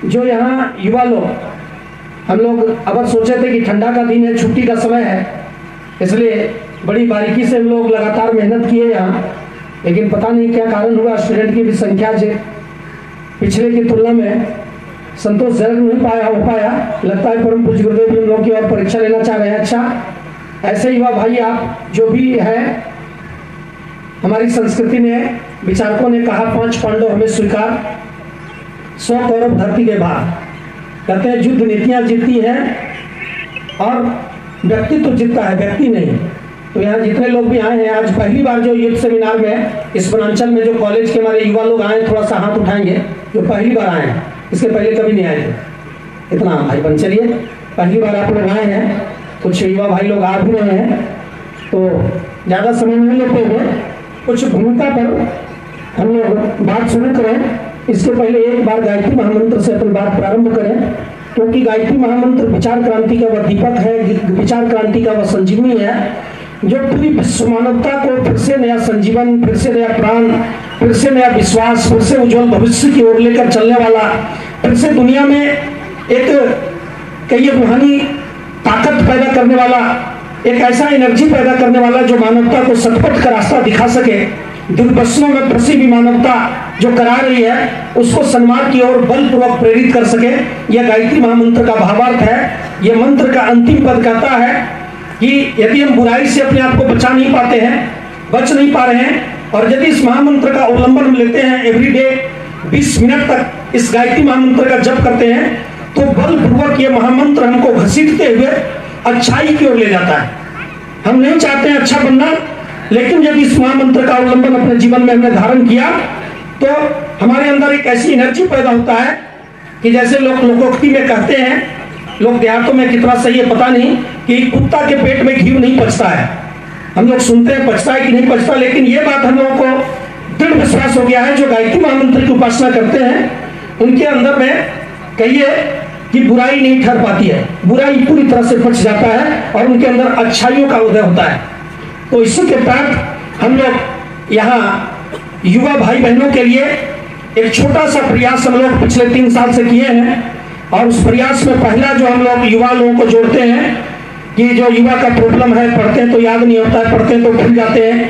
जो यहाँ युवा लोग, हम लोग अगर सोचे थे कि ठंडा का दिन है, छुट्टी का समय है, इसलिए बड़ी बारीकी से हम लोग लगातार मेहनत किए यहाँ, लेकिन पता नहीं क्या कारण हुआ, स्टूडेंट की भी संख्या जो पिछले की तुलना में संतोषजनक नहीं हो पाया। लगता है परम पूज्य गुरुदेव जी हम लोग की और परीक्षा लेना चाह रहे हैं। अच्छा, ऐसे युवा भाई आप जो भी हैं, हमारी संस्कृति ने, विचारकों ने कहा 5 पांडव हमें स्वीकार, 100 कौरव धरती के भार। कहते हैं युद्ध नीतियां जीतती हैं और व्यक्तित्व जीतता है, व्यक्ति नहीं। तो यहाँ जितने लोग भी आए हैं, आज पहली बार जो युद्ध सेमिनार में इस वनांचल में जो कॉलेज के हमारे युवा लोग आए, थोड़ा सा हाथ उठाएंगे जो पहली बार आए हैं, इसके पहले कभी नहीं आए थे। इतना भाई बन, चलिए पहली बार आप लोग आए हैं, कुछ युवा भाई लोग आ भी रहे हैं, तो ज़्यादा समय नहीं लेते हुए कुछ भूमिका पर हम लोग बात शुरू करें। इसके पहले एक बार गायत्री महामंत्र से अपनी बात प्रारंभ करें, क्योंकि गायत्री महामंत्र विचार क्रांति का वह दीपक है, विचार क्रांति का वह संजीवनी है, जो पूरी विश्व मानवता को फिर से नया संजीवन, फिर से नया प्राण, फिर से नया विश्वास, फिर से उज्जवल भविष्य की ओर लेकर चलने वाला, फिर से दुनिया में एक कई रूहानी ताकत पैदा करने वाला, एक ऐसा एनर्जी पैदा करने वाला जो मानवता को सतपथ का रास्ता दिखा सके, दुर्व्यसनों में फंसी भी मानवता जो करा रही है उसको सन्मार्ग की ओर बलपूर्वक प्रेरित कर सके। यह गायत्री महामंत्र का भावार्थ है। यह मंत्र का अंतिम पद कहता है कि यदि हम बुराई से अपने आप को बचा नहीं पाते हैं, बच नहीं पा रहे हैं, और यदि इस महामंत्र का अवलंबन हम लेते हैं, एवरीडे 20 मिनट तक इस गायत्री महामंत्र का जप करते हैं, तो बलपूर्वक यह महामंत्र हमको घसीटते हुए अच्छाई की ओर ले जाता है। हम नहीं चाहते हैं अच्छा बनना, लेकिन यदि इस महामंत्र का अवलंबन अपने जीवन में हमने धारण किया तो हमारे अंदर एक ऐसी एनर्जी पैदा होता है कि जैसे लोग लोकोक्ति में कहते हैं, लोग देहातों में कितना सही है पता नहीं, कि कुत्ता के पेट में घी नहीं पचता है। हम लोग सुनते हैं पचता है कि नहीं पचता, लेकिन ये बात हम लोगों को दृढ़ विश्वास हो गया है। जो गायत्री महामंत्र की उपासना करते हैं उनके अंदर में कहिए कि बुराई नहीं ठहर पाती है, बुराई पूरी तरह से पच जाता है और उनके अंदर अच्छाइयों का उदय होता है। तो इसी के तहत हम लोग यहाँ युवा भाई बहनों के लिए एक छोटा सा प्रयास हम लोग पिछले 3 साल से किए हैं, और उस प्रयास में पहला जो हम लोग युवा लोगों को जोड़ते हैं कि जो युवा का प्रॉब्लम है, पढ़ते हैं तो याद नहीं होता है, पढ़ते हैं तो भूल जाते हैं,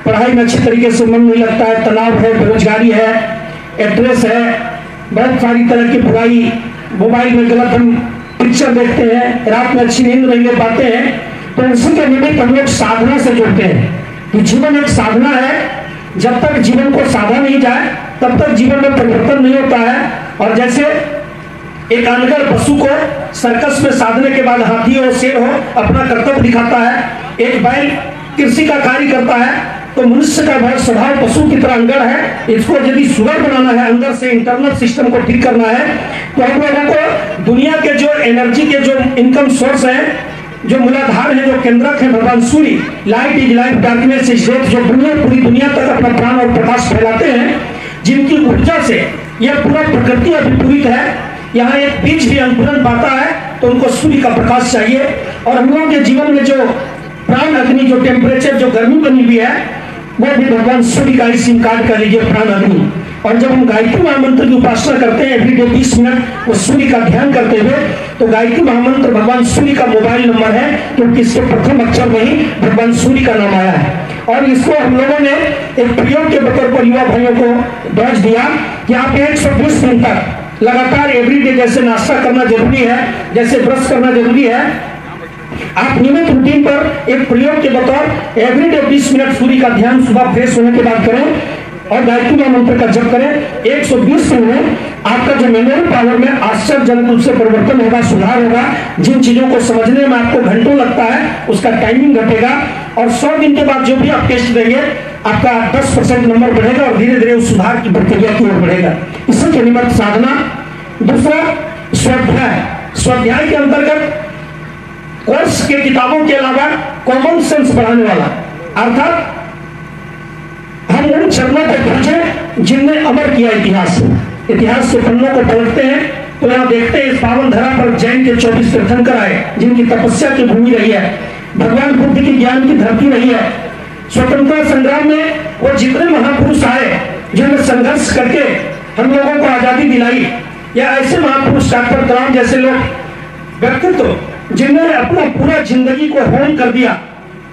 पढ़ाई में अच्छी तरीके से मन नहीं लगता है, तनाव है, बेरोजगारी है, एड्रेस है, बहुत सारी तरह की बुराई, मोबाइल में गलत हम पिक्चर देखते हैं, रात में अच्छी नींद नहीं ले पाते हैं। तो उसी के निमित्त हम लोग साधना से जुड़ते हैं कि जीवन एक साधना है। जब तक जीवन को साधा नहीं जाए तब तक जीवन में परिवर्तन नहीं होता है। और जैसे एक अनगढ़ पशु को सर्कस में साधने के बाद हाथी और शेर हो अपना कर्तव्य दिखाता है, एक बैल कृषि का कार्य करता है, तो मनुष्य का भाई स्वभाव पशु की तरह अंगड़ है। इसको यदि सुगर बनाना है, अंदर से इंटरनल सिस्टम को ठीक करना है, तो हम लोगों को दुनिया के जो एनर्जी के जो इनकम सोर्स है, जो मूलाधार है, जो केंद्रक है भगवान सूर्य, light is life, darkness is death, जो पूरी दुनिया तक अपना प्राण और प्रकाश फैलाते हैं, जिनकी ऊर्जा से यह पूरा प्रकृति अभिपूरित है। यहाँ एक बीज भी अंकुरन पाता है तो उनको सूर्य का प्रकाश चाहिए। और हम लोगों के जीवन में जो प्राण अग्नि, जो टेम्परेचर, जो गर्मी बनी हुई है, वो भी भगवान सूर्य का ही सिम कार्ड कर लीजिए, प्राण अग्नि। और जब हम गायत्री महामंत्र की उपासना करते हैं एवरीडे 20 मिनट वो सूर्य का ध्यान करते हुए, तो गायत्री महामंत्र भगवान सूर्य का मोबाइल नंबर है, क्योंकि इसके प्रथम अक्षर में ही भगवान सूर्य का नाम आया है। और इसको हम लोगों ने एक प्रयोग के तौर पर युवा भाइयों को बैच दिया कि आप 120 मिनट तक लगातार एवरीडे, जैसे नाश्ता करना जरूरी है, जैसे ब्रश करना जरूरी है, आप नियमित रूटीन पर एक प्रयोग के बतौर एवरीडे 20 मिनट सूर्य का ध्यान सुबह फ्रेश होने के बाद करें और गायत्री महामंत्र का जप करें। 120 दिन में आपका जो मेमोरी पावर में आश्चर्यजनक रूप से परिवर्तन होगा, सुधार होगा। जिन चीजों को समझने में आपको घंटों लगता है उसका टाइमिंग घटेगा, और 100 दिन के बाद जो भी आप टेस्ट देंगे आपका 10% नंबर बढ़ेगा और धीरे धीरे उस सुधार की प्रक्रिया की ओर बढ़ेगा। इसी के निमित्त साधना। दूसरा स्वाध्याय। स्वाध्याय के अंतर्गत कोर्स के किताबों के अलावा कॉमन सेंस बढ़ाने वाला, अर्थात हम उन चरणों को पहुंचे जिनने अमर किया इतिहास के पन्नों को पलटते हैं तो यहाँ देखते हैं इस पावन धरा पर जैन के 24 तीर्थंकर आए, जिनकी तपस्या की भूमि रही है, भगवान बुद्ध की ज्ञान की धरती रही है। स्वतंत्रता संग्राम में वो जितने महापुरुष आए जिन्होंने संघर्ष करके हम लोगों को आजादी दिलाई, या ऐसे महापुरुष डॉक्टर कलाम जैसे लोग व्यक्तित्व जिन्होंने अपना पूरा जिंदगी को होम कर दिया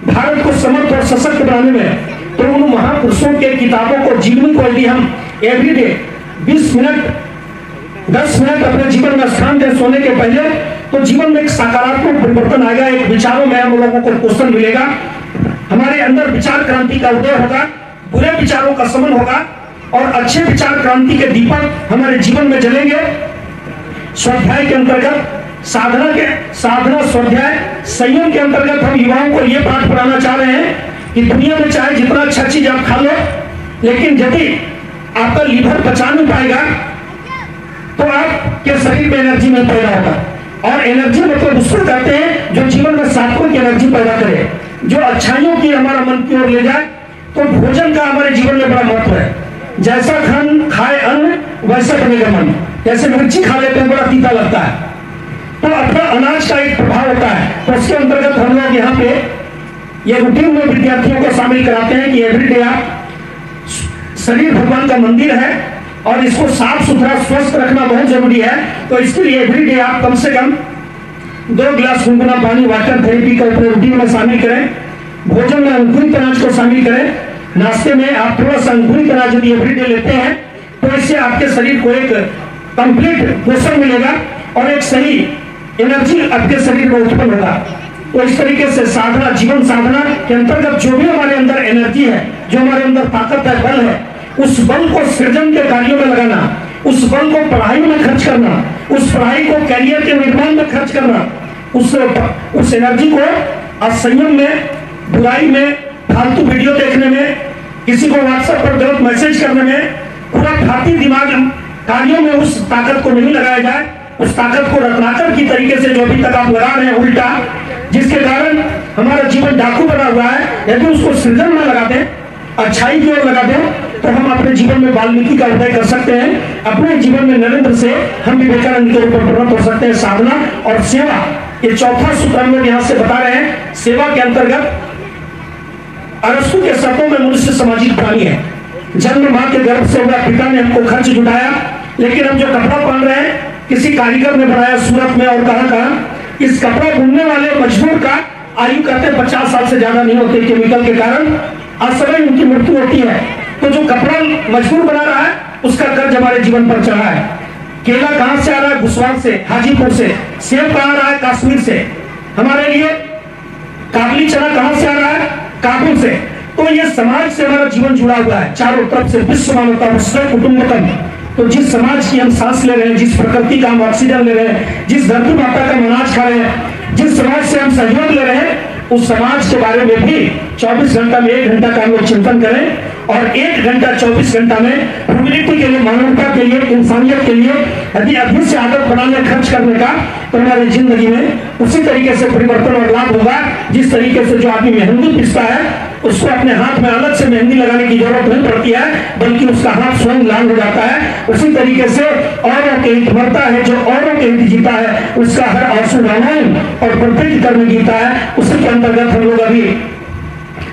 भारत को समर्थ और सशक्त बनाने में, तो उन महापुरुषों के किताबों को जीवनी को यदि हम एवरीडे 20 मिनट 10 मिनट अपने जीवन में स्थान दें सोने के पहले, तो जीवन में एक सकारात्मक परिवर्तन आएगा। एक विचारों में हम लोगों को पोषण मिलेगा, हमारे अंदर विचार क्रांति का उदय होगा, बुरे विचारों का शमन होगा और अच्छे विचार क्रांति के दीपक हमारे जीवन में जलेंगे। स्वाध्याय के अंतर्गत साधना स्वाध्याय संयम के अंतर्गत हम युवाओं को यह पाठ पढ़ाना चाह रहे हैं कि दुनिया में चाहे जितना अच्छा चीज आप खा लो, लेकिन यदि आपका लीवर पचा नहीं पाएगा तो आपके शरीर में एनर्जी नहीं पैदा होगा। और एनर्जी मतलब उसको कहते हैं जो जीवन में सात्विक एनर्जी पैदा करे, जो अच्छाइयों की हमारा मन की ओर ले जाए। तो भोजन का हमारे जीवन में बड़ा महत्व है। जैसा खाए अन्न वैसा बनेगा मन। जैसे मिर्ची खा लेते हैं बड़ा तीता लगता है, तो अपना अनाज का एक प्रभाव होता है। तो उसके अंतर्गत हम लोग यहाँ पे ये रूटीन में विद्यार्थियों को शामिल कराते हैं कि एवरीडे आप शरीर भगवान का मंदिर है और इसको साफ सुथरा स्वस्थ रखना बहुत जरूरी है। तो इसके लिए एवरीडे आप कम से कम 2 गिलास गुनगुना पानी वाटर थेरेपी को अपने रूटीन में शामिल करें। भोजन में अंकुरित अनाज को शामिल करें। नाश्ते में आप थोड़ा सा अंकुरित अनाज यदि एवरीडे लेते हैं तो इससे आपके शरीर को एक कंप्लीट पोषण मिलेगा और एक सही एनर्जी आपके शरीर में उत्पन्न होगा। तो इस तरीके से साधना, जीवन साधना के अंतर्गत जो भी हमारे अंदर एनर्जी है, जो हमारे अंदर ताकत है, बल है, उस बल को सृजन के कार्यों में लगाना, उस बल को पढ़ाई में खर्च करना, उस पढ़ाई को कैरियर के निर्माण में खर्च करना, उस एनर्जी को असंयम में, बुराई में, फालतू वीडियो देखने में, किसी को व्हाट्सएप पर गलत मैसेज करने में, पूरा फालतू दिमाग कार्यों में उस ताकत को नहीं लगाया जाए। उस ताकत को रत्नाकर की तरीके से जो अभी तक आप लगा रहे हैं उल्टा, जिसके कारण हमारा जीवन डाकू बना हुआ है, यदि उसको सृजन में लगा दें, अच्छाई की ओर लगा दें, तो हम अपने जीवन में वाल्मीकि का उदय कर सकते हैं। अपने जीवन में नरेंद्र से हम विवेकानंद के ऊपर परिणत हो सकते हैं। साधना और सेवा, ये चौथा सूत्र हम लोग यहाँ से बता रहे हैं। सेवा के अंतर्गत अरस्तु के शब्दों में मनुष्य सामाजिक प्राणी है। जन्म मां के गर्भ से हुआ, पिता ने हमको खर्च जुटाया, लेकिन हम जो कपड़ा पहन रहे हैं किसी कारीगर ने बनाया सूरत में और कहां इस कपड़ा बुनने वाले मजदूर का आयु कहते 50 साल से ज्यादा नहीं होती, केमिकल के कारण असमय उनकी मृत्यु होती है। तो जो कपड़ा मजदूर बना रहा है उसका कर्ज हमारे जीवन पर चढ़ा है। केला कहां से आ रहा है? गुसवान से, हाजीपुर से। सेब कहां आ रहा है? कश्मीर से। हमारे लिए काबुली चना कहां से आ रहा है? काबुल से। तो ये समाज से हमारा जीवन जुड़ा हुआ है चारों तरफ से। विश्व मानवता, विश्व कुटुंबकम। तो जिस समाज की हम सांस ले रहे हैं, जिस प्रकृति का हम ऑक्सीजन ले रहे हैं, जिस धरती माता का हम अनाज खा रहे हैं, जिस समाज से हम सहयोग ले रहे हैं, उस समाज के बारे में भी 24 घंटा में 1 घंटा का हम लोग चिंतन करें। और 1 घंटा 24 घंटा में ह्यूमैनिटी के लिए, मानवता के लिए, इंसानियत के लिए यदि अधिक से आदत बनाने खर्च करने का, तो हमारी जिंदगी में उसी तरीके से परिवर्तन और लाभ होगा जिस तरीके से जो आदमी मेहंदी पिसता है उसको अपने हाथ में अलग से मेहंदी लगाने की जरूरत नहीं पड़ती है, बल्कि उसका हाथ स्वयं लाल हो जाता है। उसी तरीके से औरों के हित मरता है, जो औरों के हित जीता है उसका हर आंसू रामायण और प्रत्येक कर्म गीता है। उसी के अंतर्गत हम लोग अभी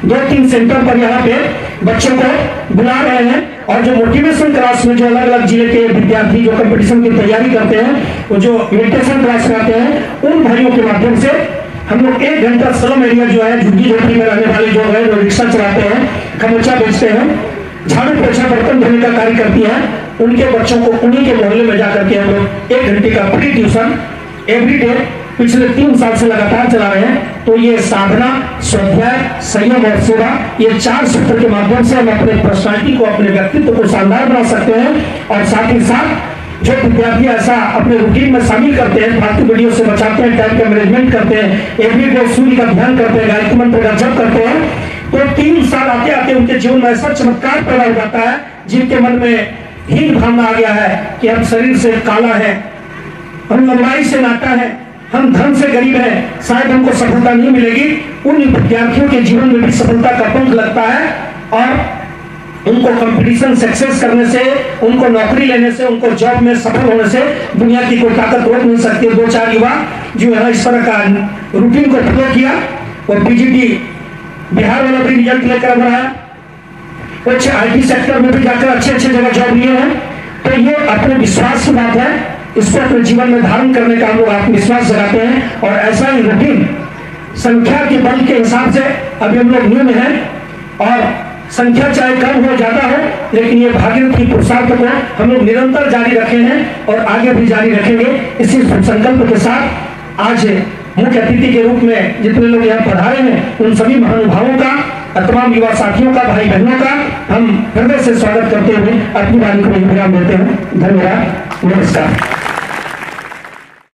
2-3 सेंटर पर यहाँ पे बच्चों को बुला रहे हैं और जो मोटिवेशन क्लास में जो अलग अलग जिले के विद्यार्थी जो कंपटीशन की तैयारी करते हैं, वो जो मेडिटेशन क्लास में आते हैं, उन भाइयों के माध्यम से हम लोग 1 घंटा स्लम एरिया जो है, झुग्गी झोपड़ी में रहने वाले जो है, जो रिक्शा चलाते हैं, खमोचा बेचते हैं, झाड़ू पोछा बर्तन धोने का कार्य करती है, उनके बच्चों को उन्हीं के मोहल्ले में जाकर के हम लोग 1 घंटे का फ्री ट्यूशन एवरीडे पिछले 3 साल से लगातार चला रहे हैं। तो ये साधना, स्वाध्याय, संयम और सेवा, ये 4 सूत्र के माध्यम से हम अपने पर्सनालिटी को, अपने व्यक्तित्व को शानदार बना सकते हैं। और साथ ही साथ जो विद्यार्थी ऐसा अपने रूटीन में शामिल करते हैं, फालतू वीडियो से बचाते हैं, टाइम का मैनेजमेंट करते हैं, एवरीडे सूर्य का ध्यान करते हैं, गायत्री मंत्र का जप करते हैं, तो 3 साल आते आते उनके जीवन में ऐसा चमत्कार पैदा हो जाता है जिनके मन में हीन भावना आ गया है कि हम शरीर से काला है, हम लंबाई से नाटा है, हम धन से गरीब हैं, शायद हमको सफलता नहीं मिलेगी। उन विद्यार्थियों के जीवन में भी सफलता का पंख लगता है और उनको कंपटीशन सक्सेस करने से, उनको नौकरी लेने से, उनको जॉब में सफल होने से दुनिया की कोई ताकत रोक नहीं सकती। 2-4 युवा जो है इस तरह का रूटीन को फॉलो किया और पीजीटी बिहार वाला भी रिजल्ट लेकर बनाया, कुछ आईटी सेक्टर में भी जाकर अच्छे जगह जॉब लिए हैं। तो ये अपने विश्वास की बात है इसको अपने जीवन में धारण करने का हम लोग आत्मविश्वास जगाते हैं। और ऐसा ही रूटीन संख्या के बल के हिसाब से अभी हम लोग न्यून हैं, और संख्या चाहे कम हो ज्यादा हो, लेकिन ये भागीरथ की पुरुषार्थ को हम लोग निरंतर जारी रखे हैं और आगे भी जारी रखेंगे। इसी संकल्प के साथ आज मुख्य अतिथि के रूप में जितने लोग यहाँ पधारे हैं, उन सभी महानुभावों का, तमाम युवा साथियों का, भाई बहनों का हम हृदय से स्वागत करते हुए अपनी वाणी को विराम देते हैं। धन्यवाद, नमस्कार।